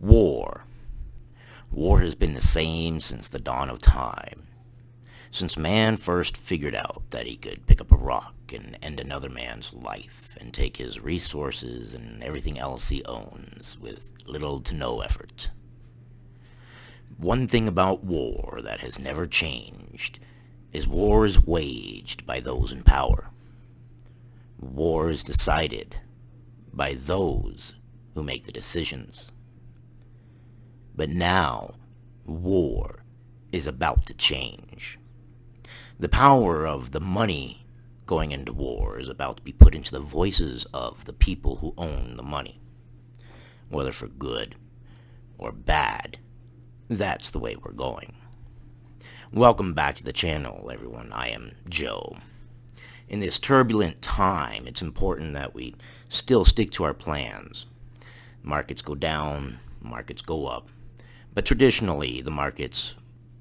War. War has been the same since the dawn of time. Since man first figured out that he could pick up a rock and end another man's life and take his resources and everything else he owns with little to no effort. One thing about war that has never changed is war is waged by those in power. War is decided by those who make the decisions. But now, war is about to change. The power of the money going into war is about to be put into the voices of the people who own the money. Whether for good or bad, that's the way we're going. Welcome back to the channel, everyone. I am Joe. In this turbulent time, it's important that we still stick to our plans. Markets go down, markets go up. But traditionally, the markets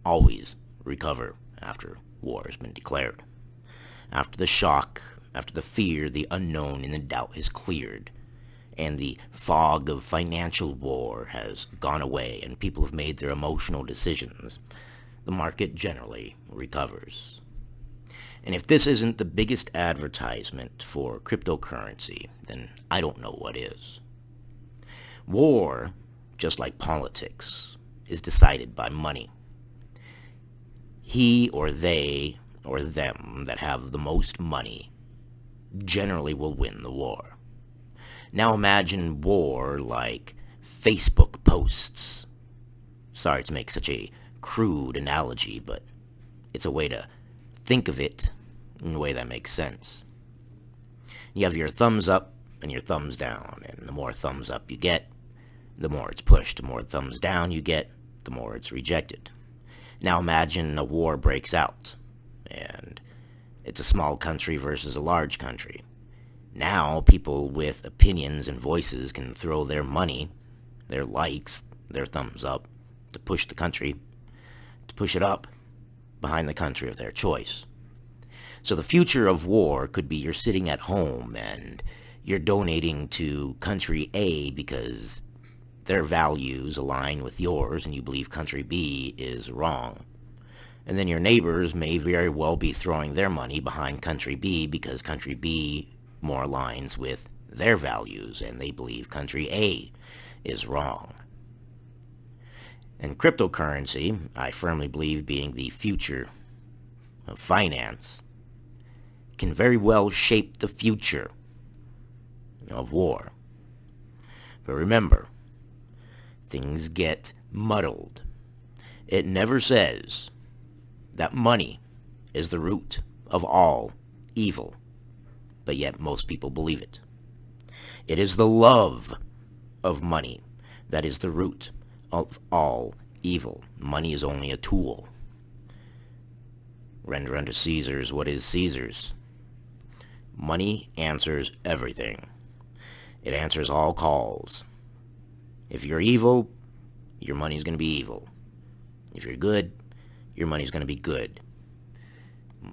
always recover after war has been declared. After the shock, after the fear, the unknown, and the doubt has cleared, and the fog of financial war has gone away, and people have made their emotional decisions, the market generally recovers. And if this isn't the biggest advertisement for cryptocurrency, then I don't know what is. War, just like politics, is decided by money. He or they or them that have the most money generally will win the war. Now imagine war like Facebook posts. Sorry to make such a crude analogy, but it's a way to think of it in a way that makes sense. You have your thumbs up and your thumbs down, and the more thumbs up you get, the more it's pushed. The more thumbs down you get, the more it's rejected. Now imagine a war breaks out, and it's a small country versus a large country. Now people with opinions and voices can throw their money, their likes, their thumbs up, to push the country, to push it up behind the country of their choice. So the future of war could be you're sitting at home and you're donating to country A because their values align with yours and you believe country B is wrong. And then your neighbors may very well be throwing their money behind country B because country B more aligns with their values and they believe country A is wrong. And cryptocurrency, I firmly believe being the future of finance, can very well shape the future of war. But remember, things get muddled. It never says that money is the root of all evil, but yet most people believe it. It is the love of money that is the root of all evil. Money is only a tool. Render unto Caesar's what is Caesar's. Money answers everything. It answers all calls. If you're evil, your money's going to be evil. If you're good, your money's going to be good.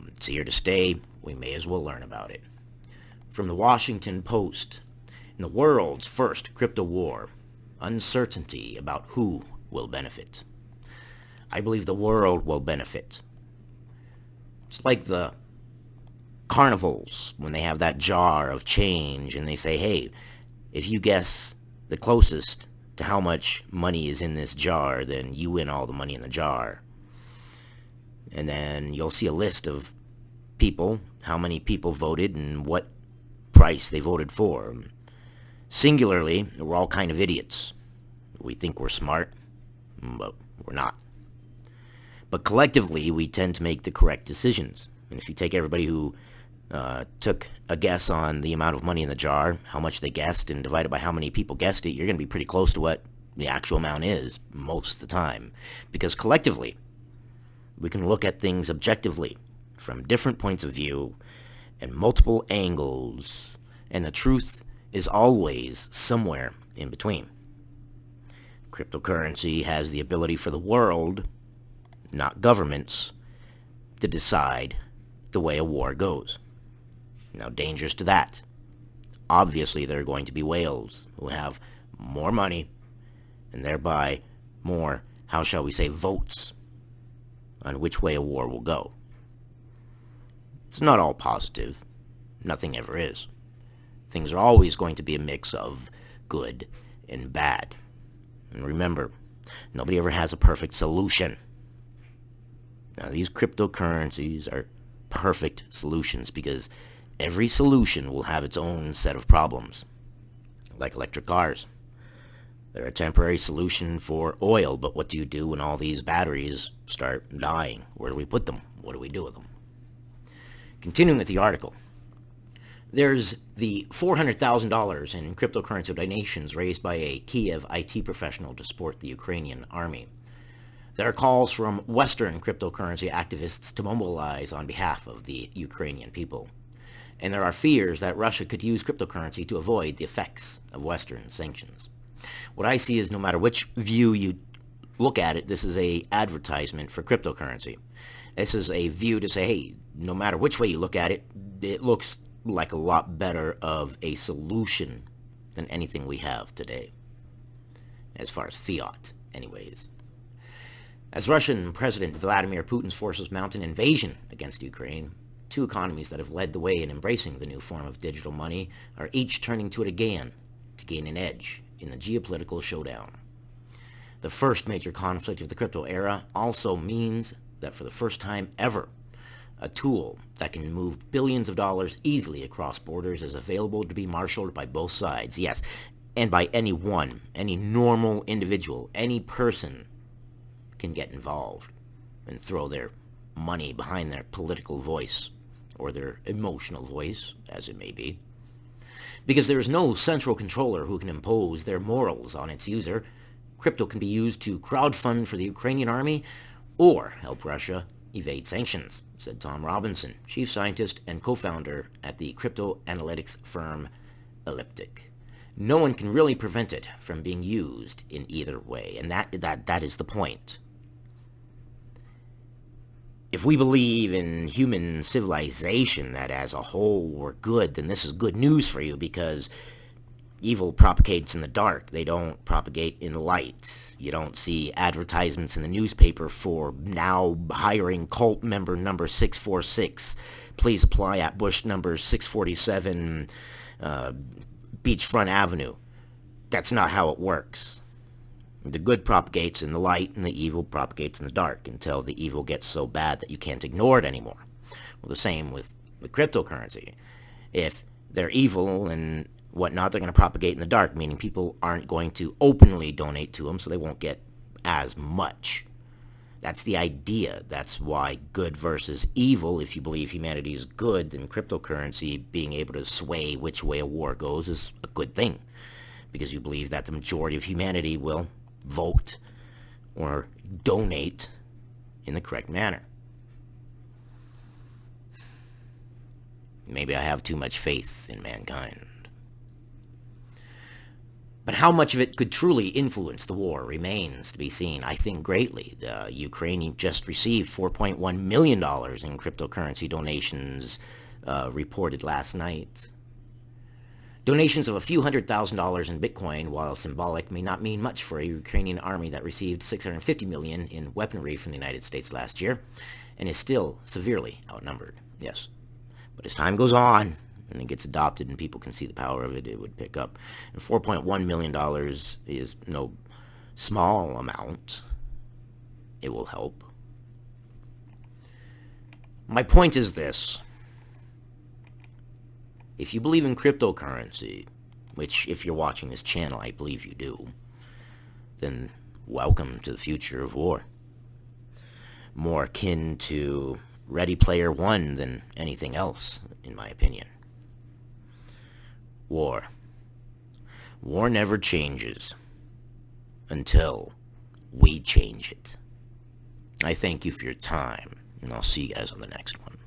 It's here to stay. We may as well learn about it. From the Washington Post, in the world's first crypto war, uncertainty about who will benefit. I believe the world will benefit. It's like the carnivals when they have that jar of change and they say, hey, if you guess the closest to how much money is in this jar, then you win all the money in the jar. And then you'll see a list of people, how many people voted and what price they voted for. Singularly, we're all kind of idiots. We think we're smart, but we're not. But collectively, we tend to make the correct decisions. And if you take everybody who took a guess on the amount of money in the jar, how much they guessed, and divided by how many people guessed it, you're going to be pretty close to what the actual amount is most of the time. Because collectively, we can look at things objectively from different points of view and multiple angles, and the truth is always somewhere in between. Cryptocurrency has the ability for the world, not governments, to decide the way a war goes. Now, dangers to that. Obviously, there are going to be whales who have more money and thereby more, how shall we say, votes on which way a war will go. It's not all positive. Nothing ever is. Things are always going to be a mix of good and bad. And remember, nobody ever has a perfect solution. Now, these cryptocurrencies are perfect solutions because every solution will have its own set of problems. Like electric cars. They're a temporary solution for oil, but what do you do when all these batteries start dying? Where do we put them? What do we do with them? Continuing with the article. There's the $400,000 in cryptocurrency donations raised by a Kiev IT professional to support the Ukrainian army. There are calls from Western cryptocurrency activists to mobilize on behalf of the Ukrainian people. And there are fears that Russia could use cryptocurrency to avoid the effects of Western sanctions. What I see is no matter which view you look at it, this is an advertisement for cryptocurrency. This is a view to say, hey, no matter which way you look at it, it looks like a lot better of a solution than anything we have today. As far as fiat, anyways. As Russian President Vladimir Putin's forces mount an invasion against Ukraine, two economies that have led the way in embracing the new form of digital money are each turning to it again to gain an edge in the geopolitical showdown. The first major conflict of the crypto era also means that for the first time ever, a tool that can move billions of dollars easily across borders is available to be marshaled by both sides. Yes, and by anyone, any normal individual, any person can get involved and throw their money behind their political voice or their emotional voice, as it may be. Because there is no central controller who can impose their morals on its user, crypto can be used to crowdfund for the Ukrainian army or help Russia evade sanctions, said Tom Robinson, chief scientist and co-founder at the crypto analytics firm Elliptic. No one can really prevent it from being used in either way, and that is the point. If we believe in human civilization, that as a whole we're good, then this is good news for you because evil propagates in the dark. They don't propagate in light. You don't see advertisements in the newspaper for now hiring cult member number 646. Please apply at Bush number 647 Beachfront Avenue. That's not how it works. The good propagates in the light and the evil propagates in the dark until the evil gets so bad that you can't ignore it anymore. Well, the same with cryptocurrency. If they're evil and whatnot, they're going to propagate in the dark, meaning people aren't going to openly donate to them, so they won't get as much. That's the idea. That's why good versus evil, if you believe humanity is good, then cryptocurrency being able to sway which way a war goes is a good thing. Because you believe that the majority of humanity will vote or donate in the correct manner. Maybe I have too much faith in mankind. But how much of it could truly influence the war remains to be seen. I think greatly. Ukraine just received $4.1 million in cryptocurrency donations reported last night. Donations of a few $100,000 in Bitcoin, while symbolic, may not mean much for a Ukrainian army that received $650 million in weaponry from the United States last year and is still severely outnumbered. Yes. But as time goes on and it gets adopted and people can see the power of it, it would pick up. And $4.1 million is no small amount. It will help. My point is this. If you believe in cryptocurrency, which if you're watching this channel, I believe you do, then welcome to the future of war. More akin to Ready Player One than anything else, in my opinion. War. War never changes until we change it. I thank you for your time, and I'll see you guys on the next one.